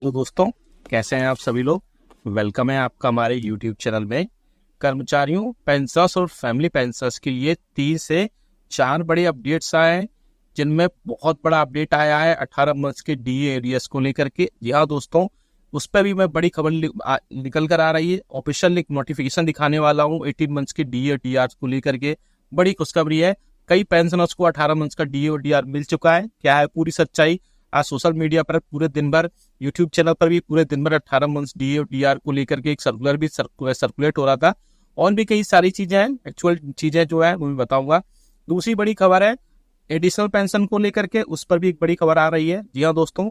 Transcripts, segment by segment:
तो दोस्तों, कैसे हैं आप सभी लोग। वेलकम है आपका हमारे यूट्यूब चैनल में। कर्मचारियों, पेंशनर्स और फैमिली पेंशनर्स के लिए 3 से 4 बड़े अपडेट्स आए हैं, जिनमें बहुत बड़ा अपडेट आया है 18 मंथ्स के डीए एरियर्स को लेकर के। जी हाँ दोस्तों, उस पर भी मैं बड़ी खबर निकल कर आ रही है। ऑफिशियल एक नोटिफिकेशन दिखाने वाला हूँ 18 मंथ्स के डीए और डीआर को लेकर के। बड़ी खुशखबरी है। कई पेंशनर्स को 18 मंथ्स का डीए और डीआर मिल चुका है। क्या है पूरी सच्चाई, आज सोशल मीडिया पर पूरे दिन भर, यूट्यूब चैनल पर भी पूरे दिन भर 18 मंथ्स डीए और डीआर को लेकर के एक सर्कुलर भी सर्कुलेट हो रहा था। और भी कई सारी चीजें हैं, एक्चुअल चीजें जो है वो भी बताऊंगा। दूसरी बड़ी खबर है एडिशनल पेंशन को लेकर के, उस पर भी एक बड़ी खबर आ रही है। जी हाँ दोस्तों,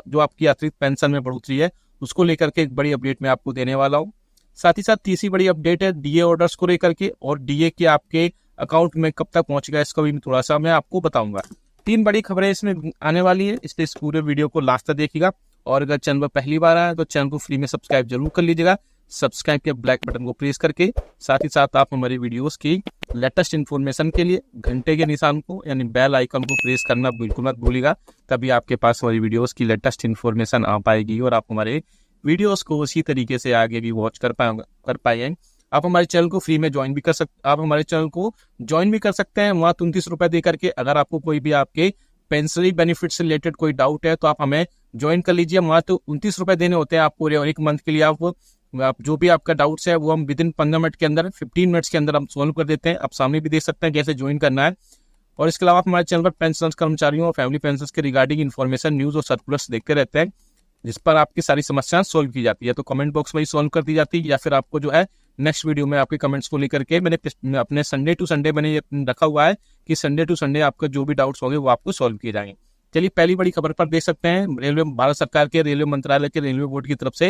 जो आपकी अतिरिक्त पेंशन में बढ़ोतरी है उसको लेकर के एक बड़ी अपडेट मैं आपको देने वाला हूँ। साथ ही साथ तीसरी बड़ी अपडेट है डीए ऑर्डर्स को लेकर के, और डीए के आपके अकाउंट में कब तक पहुंचेगा इसका भी थोड़ा सा मैं आपको बताऊंगा। 3 बड़ी खबरें इसमें आने वाली है, इसलिए इस पूरे वीडियो को लास्ट तक देखिएगा। और अगर चैनल पर पहली बार आया तो चैनल को फ्री में सब्सक्राइब जरूर कर लीजिएगा। सब्सक्राइब के ब्लैक बटन को प्रेस करके साथ ही साथ आप हमारी वीडियोस की लेटेस्ट इन्फॉर्मेशन के लिए घंटे के निशान को यानी बेल आइकन को प्रेस करना बिल्कुल मत भूलिएगा। तभी आपके पास हमारी वीडियोस की लेटेस्ट इन्फॉर्मेशन आ पाएगी और आप हमारे वीडियोस को उसी तरीके से आगे भी वॉच कर पाएंगे। आप हमारे चैनल को फ्री में ज्वाइन भी कर सकते आप हमारे चैनल को ज्वाइन भी कर सकते हैं वहाँ 29 रुपए दे करके। अगर आपको कोई भी आपके पेंशनरी बेनिफिट से रिलेटेड कोई डाउट है तो आप हमें ज्वाइन कर लीजिए। वहाँ तो 29 रुपए देने होते हैं आपको, और 1 मंथ के लिए आप जो भी आपका डाउट्स है वो हम विद इन 15 मिनट के अंदर, 15 मिनट्स के अंदर हम सोल्व कर देते हैं। आप सामने भी देख सकते हैं कैसे ज्वाइन करना है। और इसके अलावा आप हमारे चैनल पर पेंशन कर्मचारियों और फैमिली पेंशन के रिगार्डिंग इन्फॉर्मेशन, न्यूज और सर्कुलर्स देखते रहते हैं, जिस पर आपकी सारी समस्याएं सोल्व की जाती है। तो कमेंट बॉक्स में ही सोल्व कर दी जाती है, या फिर आपको जो है नेक्स्ट वीडियो में आपके कमेंट्स को लेकर के मैंने अपने संडे टू संडे मैंने ये रखा हुआ है कि संडे टू संडे आपका जो भी डाउट्स होंगे वो आपको सोल्व किए जाएंगे। चलिए पहली बड़ी खबर पर देख सकते हैं। रेलवे, भारत सरकार के रेलवे मंत्रालय के रेलवे बोर्ड की तरफ से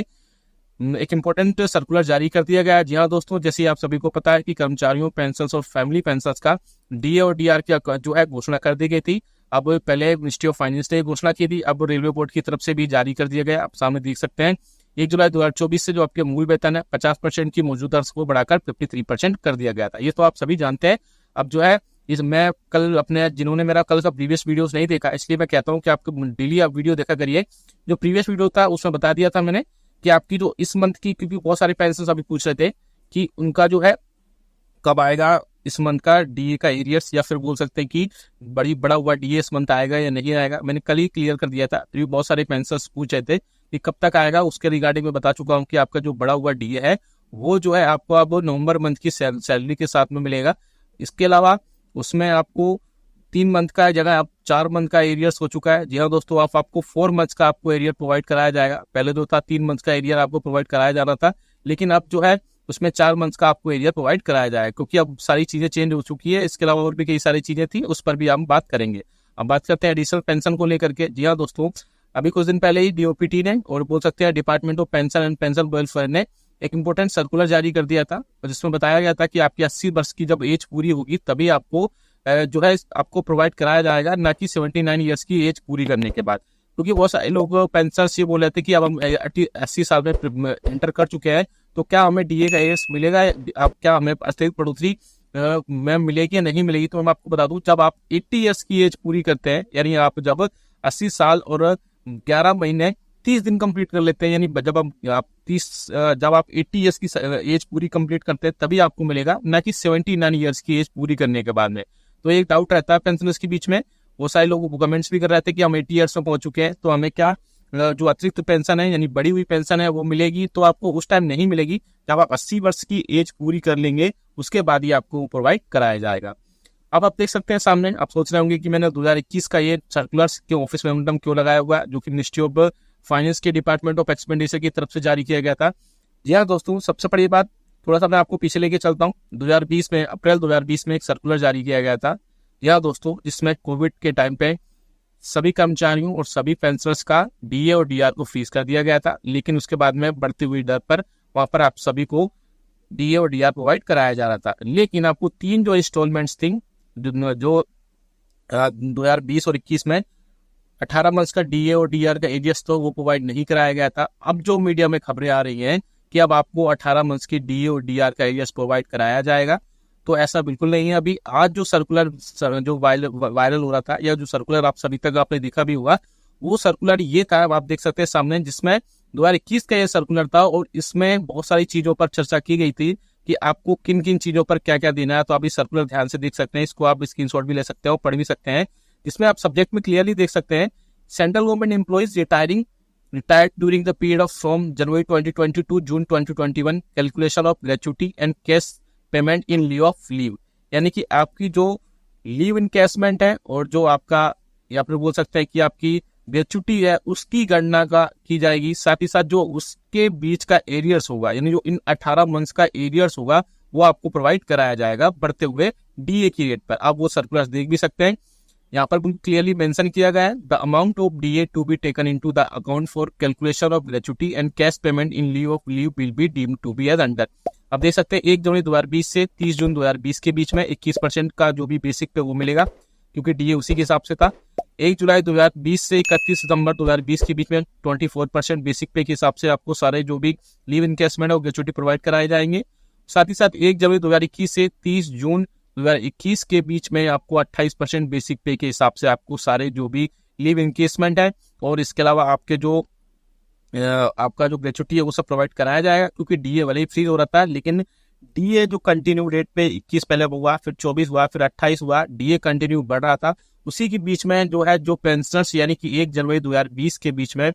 एक इम्पोर्टेंट सर्कुलर जारी कर दिया गया है। जी हाँ दोस्तों, जैसे आप सभी को पता है कि कर्मचारियों, पेंशनर्स और फैमिली पेंशनर्स का डीए और डीआर की जो है घोषणा कर दी गई थी। अब पहले मिनिस्ट्री ऑफ फाइनेंस ने घोषणा की थी, अब रेलवे बोर्ड की तरफ से भी जारी कर दिया गया। आप सामने देख सकते हैं 1 जुलाई 2024 से जो आपके मूल वेतन है 50% की मौजूदा दर को बढ़ाकर 53% कर दिया गया था। ये तो आप सभी जानते हैं। अब जो है मैं कल अपने, जिन्होंने मेरा कल का प्रीवियस वीडियोस नहीं देखा, इसलिए मैं कहता हूँ कि आपको डेली आप वीडियो देखा करिए। जो प्रीवियस वीडियो था उसमें बता दिया था मैंने कि आपकी जो इस मंथ की, क्योंकि बहुत सारे पेंशनर्स अभी पूछ रहे थे कि उनका जो है कब आएगा इस मंथ का डीए का एरियर्स, या फिर बोल सकते हैं कि बड़ा हुआ डीए इस मंथ आएगा या नहीं आएगा। मैंने कल ही क्लियर कर दिया था, तो बहुत सारे पेंशनर्स पूछ रहे थे कि कब तक आएगा। उसके रिगार्डिंग में बता चुका हूँ कि आपका जो बड़ा हुआ डीए है वो जो है आपको अब नवंबर मंथ की सैलरी के साथ में मिलेगा। इसके अलावा उसमें आपको 3 मंथ का जगह अब 4 मंथ का एरियर्स हो चुका है। जी हाँ दोस्तों, आपको 4 मंथ्स का आपको एरियर प्रोवाइड कराया जाएगा। पहले जो था 3 मंथ्स का एरियर आपको प्रोवाइड कराया जाना था, लेकिन अब जो है उसमें 4 मंथ्स का आपको एरियर प्रोवाइड कराया जाएगा, क्योंकि अब सारी चीजें चेंज हो चुकी है। इसके अलावा और भी कई सारी चीजें थी, उस पर भी हम बात करेंगे। अब बात करते हैं एडिशनल पेंशन को लेकर के। जी हाँ दोस्तों, अभी कुछ दिन पहले ही डीओपीटी ने, और बोल सकते हैं department of pension and pension welfare ने एक इंपॉर्टेंट सर्कुलर जारी कर दिया था, जिसमें बताया गया था कि आपकी 80 वर्ष की जब एज पूरी होगी तभी आपको जो है आपको प्रोवाइड कराया जाएगा, ना कि 79 ईयर्स की एज पूरी करने के बाद। क्योंकि बहुत सारे लोग पेंशनर्स ये बोल रहे थे कि अब हम 80 साल में एंटर कर चुके हैं, तो क्या हमें डीए का एज मिलेगा, अब क्या हमें अतिरिक्त बढ़ोतरी में मिलेगी या नहीं मिलेगी। तो मैं आपको बता दूं, जब आप 80 ईयर्स की एज पूरी करते हैं, यानी आप जब 80 साल और 11 महीने 30 दिन कंप्लीट कर लेते हैं, यानी जब आप 80 ईयर्स की एज पूरी कंप्लीट करते हैं तभी आपको मिलेगा, ना कि 79 ईयर्स की एज पूरी करने के बाद में। तो एक डाउट रहता है पेंशनर्स के बीच में। वो सारे लोग कमेंट्स भी कर रहे थे कि हम 80 ईयर्स में पहुंच चुके हैं तो हमें क्या जो अतिरिक्त पेंशन है यानी बड़ी हुई पेंशन है वो मिलेगी। तो आपको उस टाइम नहीं मिलेगी, जब आप 80 वर्ष की एज पूरी कर लेंगे उसके बाद ही आपको प्रोवाइड कराया जाएगा। अब आप देख सकते हैं सामने, आप सोच रहे होंगे कि मैंने 2021 का ये सर्कुलर के ऑफिस मेमोरेंडम क्यों लगाया हुआ है, जो कि मिनिस्ट्री ऑफ फाइनेंस के डिपार्टमेंट ऑफ एक्सपेंडिचर की तरफ से जारी किया गया था। जी हाँ दोस्तों, सबसे बड़ी बात, थोड़ा सा मैं आपको पीछे लेके चलता हूँ। 2020 में, अप्रैल 2020 में एक सर्कुलर जारी किया गया था, यह दोस्तों, जिसमें कोविड के टाइम पे सभी कर्मचारियों और सभी पेंशनर्स का डीए और डीआर को फ्रीज कर दिया गया था। लेकिन उसके बाद में बढ़ती हुई दर पर वहां पर आप सभी को डीए और डीआर प्रोवाइड कराया जा रहा था। लेकिन आपको 3 जो इंस्टॉलमेंट्स थी, जो 2020 और 21 में 18 मंथ्स का डीए और डीआर का एरियर्स तो वो प्रोवाइड नहीं कराया गया था। अब जो मीडिया में खबरें आ रही हैं कि अब आपको 18 मंथ्स की डीए और डीआर का एरियर्स प्रोवाइड कराया जाएगा, तो ऐसा बिल्कुल नहीं है। अभी आज जो सर्कुलर जो वायरल हो रहा था, या जो सर्कुलर आप सभी तक आपने देखा भी हुआ, वो सर्कुलर ये था, आप देख सकते हैं सामने, जिसमें 2021 का ये सर्कुलर था और इसमें बहुत सारी चीजों पर चर्चा की गई थी कि आपको किन किन चीजों पर क्या क्या देना है। तो आप इस सर्कुलर ध्यान से देख सकते हैं, इसको आप स्क्रीनशॉट भी ले सकते हैं, पढ़ भी सकते हैं। इसमें आप सब्जेक्ट में क्लियरली देख सकते हैं, central government employees retired during the period of from January 2020 to June 2021, calculation of gratuity and cash payment in leave of leave. यानी कि आपकी जो लीव इनकैशमेंट है और जो आपका, या फिर बोल सकते हैं कि आपकी ग्रेचुटी है, उसकी गणना की जाएगी। साथ ही साथ जो उसके बीच का एरियर्स होगा, यानी जो इन 18 मंथ्स का एरियर्स होगा, वो आपको प्रोवाइड कराया जाएगा बढ़ते हुए डीए की रेट पर। आप वो सर्कुलर देख भी सकते हैं, यहाँ पर क्लियरली मेंशन किया गया है, the amount of DA to be taken into the account for calculation of gratuity and cash payment in leave of leave will be deemed to be as under. अब देख सकते हैं 1 जनवरी 2020 से 30 जून 2020 के बीच में 21% का जो भी बेसिक पे वो मिलेगा, क्योंकि डीए उसी के हिसाब से था। 1 जुलाई 2020 से 31 सितंबर 2020 के बीच में 24% बेसिक पे के हिसाब से आपको सारे जो भी लीव इनकैशमेंट और ग्रेचुटी प्रोवाइड कराए जाएंगे। साथ ही साथ 1 जनवरी 2021 से 30 जून 2021 के बीच में आपको 28% बेसिक पे के हिसाब से आपको सारे जो भी लीव इनकेसमेंट है और इसके अलावा आपके जो आपका जो ग्रेचुटी है वो सब प्रोवाइड कराया जाएगा, क्योंकि डीए वाले ही फ्री हो रहा था। लेकिन डीए जो कंटिन्यू रेट पे 21 पहले हुआ, फिर 24 हुआ, फिर 28 हुआ, डीए कंटिन्यू बढ़ रहा था। उसी के बीच में जो है जो पेंशनर्स, यानी कि 1 जनवरी 2020 के बीच में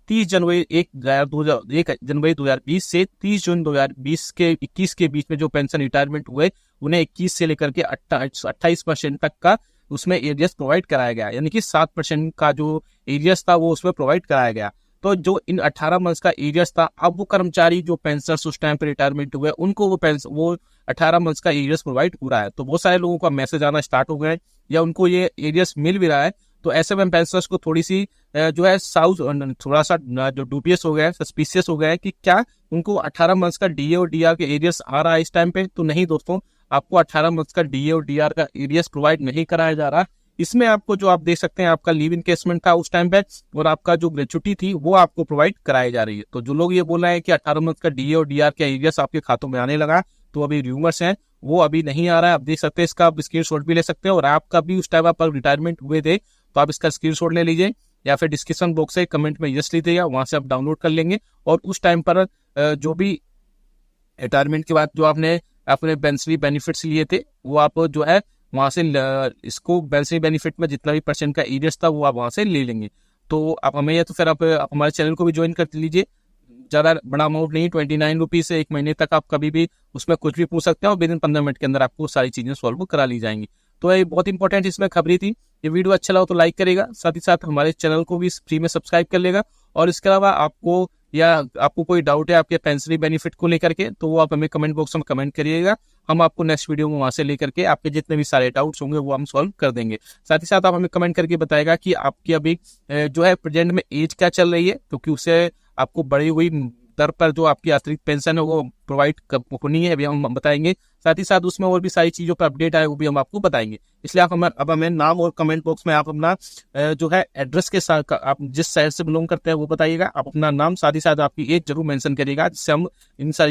1 जनवरी 2020 से 30 जून 2020 के 21 के बीच में जो पेंशन रिटायरमेंट हुए, उन्हें 21 से लेकर के 28% तक का उसमें एरियस प्रोवाइड कराया गया। यानी कि 7% का जो एरियस था वो उसमें प्रोवाइड कराया गया। तो जो इन 18 मंथ्स का एरियस था, अब वो कर्मचारी जो पेंशनर्स उस टाइम पे रिटायरमेंट हुए, उनको वो 18 मंथ्स का एरियस प्रोवाइड हो रहा है। तो बहुत सारे लोगों का मैसेज आना स्टार्ट हो गए या उनको ये एरियस मिल भी रहा है। तो ऐसे में पेंशनर्स को थोड़ी सी जो है थोड़ा सा जो डूबियस हो गया है, सस्पिशियस हो गया है कि क्या उनको 18 मंथ्स का डीए और डीआर के एरियस आ रहा है इस टाइम पे। तो नहीं दोस्तों, आपको 18 मंथ्स का डीए और डीआर का एरियस प्रोवाइड नहीं कराया जा रहा। इसमें आपको जो आप देख सकते हैं, आपका लीव इनकेसमेंट था उस टाइम पे और आपका जो ग्रेचुटी थी वो आपको प्रोवाइड कराई जा रही है। तो जो लोग ये बोल रहे हैं कि 18 मंथ का डीए और डीआर का एरियस आपके खातों में आने लगा, तो अभी रूमर्स हैं, वो अभी नहीं आ रहा है। आप देख सकते हैं, इसका आप स्क्रीनशॉट भी ले सकते हैं। और आपका भी उस टाइम आप रिटायरमेंट हुए थे तो आप इसका स्क्रीनशॉट ले लीजिए, या फिर डिस्क्रिप्शन बॉक्स से कमेंट में यस लीजिएगा, वहां से आप डाउनलोड कर लेंगे। और उस टाइम पर जो भी रिटायरमेंट के बाद जो आपने अपने पेंशनरी बेनिफिट्स लिए थे, वो आप जो है वहां से इसको पेंशनरी बेनिफिट में जितना भी % का एरियस था वो आप वहां से ले लेंगे। तो आप हमें, या तो फिर आप हमारे चैनल को भी ज्वाइन कर लीजिए। ज्यादा बड़ा अमाउंट नहीं, 29 रुपीज से 1 महीने तक आप कभी भी उसमें कुछ भी पूछ सकते हैं और विद इन 15 मिनट के अंदर आपको सारी चीजें सॉल्व करा ली जाएंगी। तो ये बहुत इंपॉर्टेंट इसमें खबरी थी। ये वीडियो अच्छा लगा तो लाइक करेगा, साथ ही साथ हमारे चैनल को भी फ्री में सब्सक्राइब कर लेगा। और इसके अलावा आपको कोई डाउट है आपके पेंशनरी बेनिफिट को लेकर के, तो वो आप हमें कमेंट बॉक्स में कमेंट करिएगा। हम आपको नेक्स्ट वीडियो में वहां से लेकर के आपके जितने भी सारे डाउट्स होंगे वो हम सॉल्व कर देंगे। साथ ही साथ आप हमें कमेंट करके बताएगा कि आपकी अभी जो है प्रेजेंट में एज क्या चल रही है, क्योंकि उससे आपको बढ़ी हुई दर पर जो आपकी अतिरिक्त पेंशन है वो प्रोवाइड होनी है, अभी हम बताएंगे। साथ ही साथ उसमें और भी सारी चीजों पर अपडेट आए वो भी हम आपको बताएंगे। इसलिए आप अब हमें नाम और कमेंट बॉक्स में आप अपना जो है एड्रेस के साथ, आप जिस शहर से बिलोंग करते हैं वो बताइएगा, आप अपना नाम साथ ही साथ आपकी एज जरूर मेंशन करिएगा, जिससे हम इन सारी